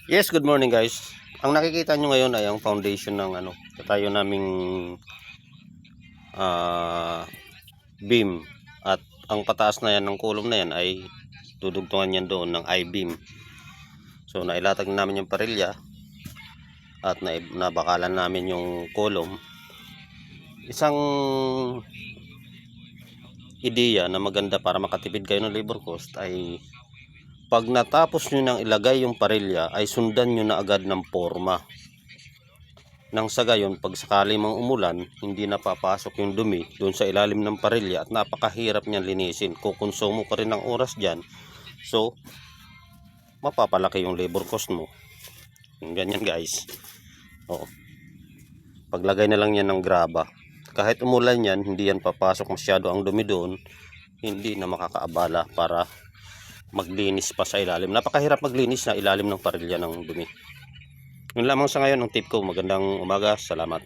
Yes, good morning guys. Ang nakikita nyo ngayon ay ang foundation ng tayo naming beam. At ang pataas na yan ng column na yan ay dudugtungan yan doon ng I-beam. So nailatag namin yung parilya at nabakalan namin yung column. Isang ideya na maganda para makatipid kayo ng labor cost ay pag natapos nyo nang ilagay yung parilya ay sundan nyo na agad ng forma. Nang sa gayon, pag sakali mang umulan, hindi napapasok yung dumi doon sa ilalim ng parilya at napakahirap niyan linisin. Kukonsumo ka rin ng oras dyan. So, mapapalaki yung labor cost mo. Yung ganyan guys. O, paglagay na lang yan ng graba. Kahit umulan yan, hindi yan papasok masyado ang dumi doon. Hindi na makakaabala para maglinis pa sa ilalim. Napakahirap maglinis na ilalim ng parilya ng dumi. Yun lamang sa ngayon ang tip ko. Magandang umaga. Salamat.